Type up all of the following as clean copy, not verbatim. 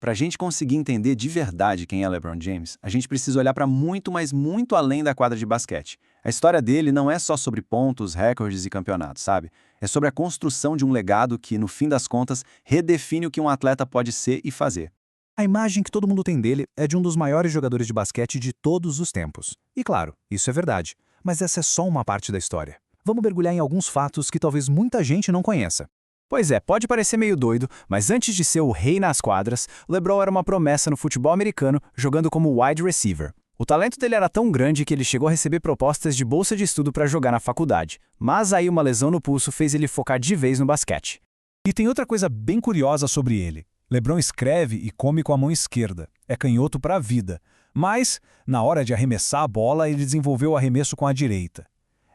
Para a gente conseguir entender de verdade quem é LeBron James, a gente precisa olhar para muito, mas muito além da quadra de basquete. A história dele não é só sobre pontos, recordes e campeonatos, sabe? É sobre a construção de um legado que, no fim das contas, redefine o que um atleta pode ser e fazer. A imagem que todo mundo tem dele é de um dos maiores jogadores de basquete de todos os tempos. E claro, isso é verdade. Mas essa é só uma parte da história. Vamos mergulhar em alguns fatos que talvez muita gente não conheça. Pois é, pode parecer meio doido, mas antes de ser o rei nas quadras, LeBron era uma promessa no futebol americano, jogando como wide receiver. O talento dele era tão grande que ele chegou a receber propostas de bolsa de estudo para jogar na faculdade, mas aí uma lesão no pulso fez ele focar de vez no basquete. E tem outra coisa bem curiosa sobre ele. LeBron escreve e come com a mão esquerda. É canhoto para a vida. Mas, na hora de arremessar a bola, ele desenvolveu o arremesso com a direita.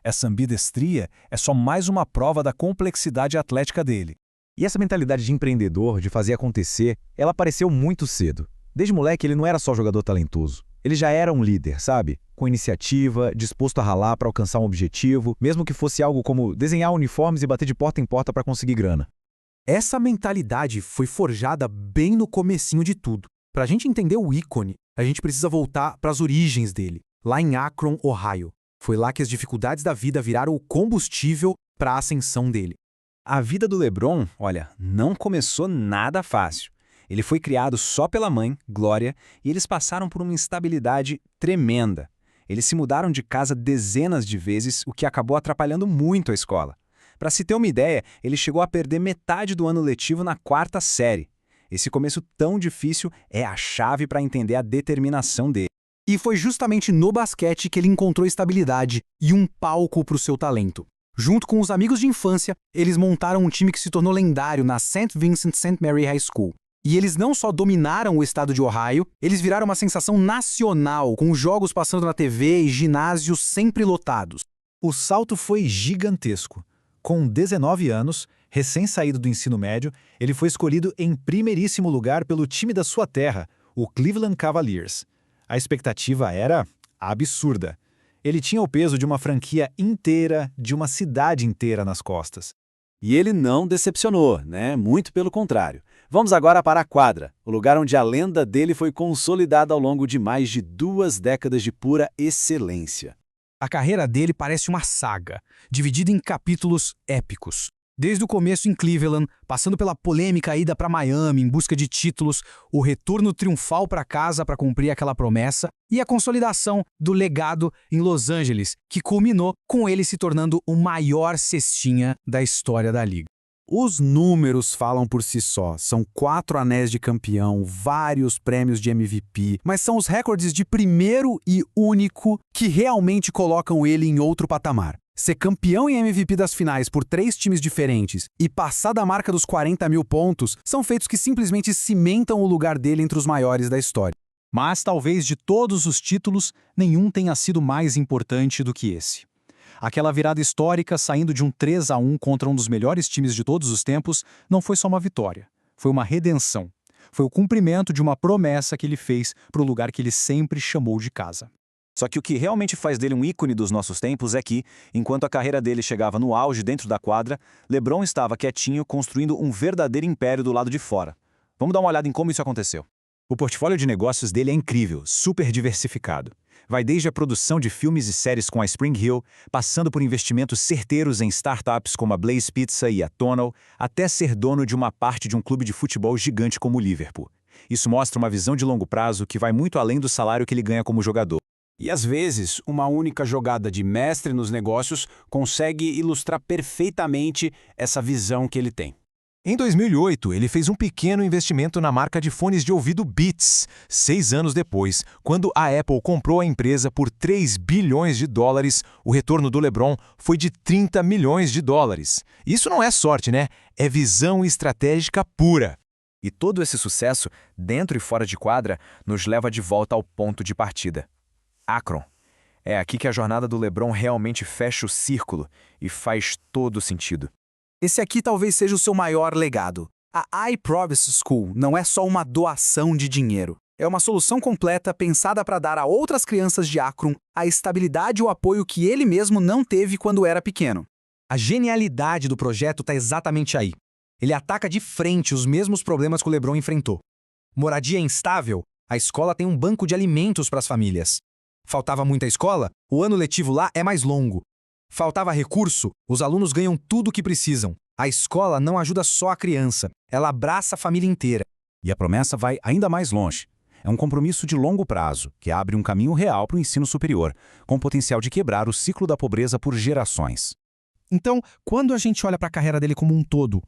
Essa ambidestria é só mais uma prova da complexidade atlética dele. E essa mentalidade de empreendedor, de fazer acontecer, ela apareceu muito cedo. Desde moleque ele não era só jogador talentoso. Ele já era um líder, sabe? Com iniciativa, disposto a ralar para alcançar um objetivo, mesmo que fosse algo como desenhar uniformes e bater de porta em porta para conseguir grana. Essa mentalidade foi forjada bem no comecinho de tudo. Para a gente entender o ícone, a gente precisa voltar para as origens dele, lá em Akron, Ohio. Foi lá que as dificuldades da vida viraram o combustível para a ascensão dele. A vida do LeBron, olha, não começou nada fácil. Ele foi criado só pela mãe, Glória, e eles passaram por uma instabilidade tremenda. Eles se mudaram de casa dezenas de vezes, o que acabou atrapalhando muito a escola. Para se ter uma ideia, ele chegou a perder metade do ano letivo na 4ª série. Esse começo tão difícil é a chave para entender a determinação dele. E foi justamente no basquete que ele encontrou estabilidade e um palco para o seu talento. Junto com os amigos de infância, eles montaram um time que se tornou lendário na St. Vincent St. Mary High School. E eles não só dominaram o estado de Ohio, eles viraram uma sensação nacional, com jogos passando na TV e ginásios sempre lotados. O salto foi gigantesco. Com 19 anos, recém-saído do ensino médio, ele foi escolhido em primeiríssimo lugar pelo time da sua terra, o Cleveland Cavaliers. A expectativa era absurda. Ele tinha o peso de uma franquia inteira, de uma cidade inteira nas costas. E ele não decepcionou, né? Muito pelo contrário. Vamos agora para a quadra, o lugar onde a lenda dele foi consolidada ao longo de mais de 2 décadas de pura excelência. A carreira dele parece uma saga, dividida em capítulos épicos. Desde o começo em Cleveland, passando pela polêmica ida para Miami em busca de títulos, o retorno triunfal para casa para cumprir aquela promessa e a consolidação do legado em Los Angeles, que culminou com ele se tornando o maior cestinha da história da liga. Os números falam por si só. São 4 anéis de campeão, vários prêmios de MVP, mas são os recordes de primeiro e único que realmente colocam ele em outro patamar. Ser campeão e MVP das finais por 3 times diferentes e passar da marca dos 40 mil pontos são feitos que simplesmente cimentam o lugar dele entre os maiores da história. Mas talvez de todos os títulos, nenhum tenha sido mais importante do que esse. Aquela virada histórica saindo de um 3-1 contra um dos melhores times de todos os tempos não foi só uma vitória, foi uma redenção. Foi o cumprimento de uma promessa que ele fez para o lugar que ele sempre chamou de casa. Só que o que realmente faz dele um ícone dos nossos tempos é que, enquanto a carreira dele chegava no auge dentro da quadra, LeBron estava quietinho construindo um verdadeiro império do lado de fora. Vamos dar uma olhada em como isso aconteceu. O portfólio de negócios dele é incrível, super diversificado. Vai desde a produção de filmes e séries com a Spring Hill, passando por investimentos certeiros em startups como a Blaze Pizza e a Tonal, até ser dono de uma parte de um clube de futebol gigante como o Liverpool. Isso mostra uma visão de longo prazo que vai muito além do salário que ele ganha como jogador. E às vezes, uma única jogada de mestre nos negócios consegue ilustrar perfeitamente essa visão que ele tem. Em 2008, ele fez um pequeno investimento na marca de fones de ouvido Beats. 6 anos depois, quando a Apple comprou a empresa por 3 bilhões de dólares, o retorno do LeBron foi de 30 milhões de dólares. Isso não é sorte, né? É visão estratégica pura. E todo esse sucesso, dentro e fora de quadra, nos leva de volta ao ponto de partida. Akron. É aqui que a jornada do LeBron realmente fecha o círculo e faz todo sentido. Esse aqui talvez seja o seu maior legado. A iPromise School não é só uma doação de dinheiro. É uma solução completa pensada para dar a outras crianças de Akron a estabilidade e o apoio que ele mesmo não teve quando era pequeno. A genialidade do projeto está exatamente aí. Ele ataca de frente os mesmos problemas que o LeBron enfrentou. Moradia instável? A escola tem um banco de alimentos para as famílias. Faltava muita escola? O ano letivo lá é mais longo. Faltava recurso? Os alunos ganham tudo o que precisam. A escola não ajuda só a criança, ela abraça a família inteira. E a promessa vai ainda mais longe. É um compromisso de longo prazo, que abre um caminho real para o ensino superior, com potencial de quebrar o ciclo da pobreza por gerações. Então, quando a gente olha para a carreira dele como um todo,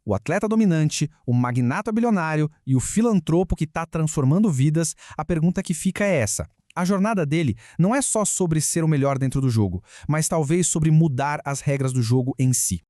o atleta dominante, o magnata bilionário e o filantropo que está transformando vidas, a pergunta que fica é essa. A jornada dele não é só sobre ser o melhor dentro do jogo, mas talvez sobre mudar as regras do jogo em si.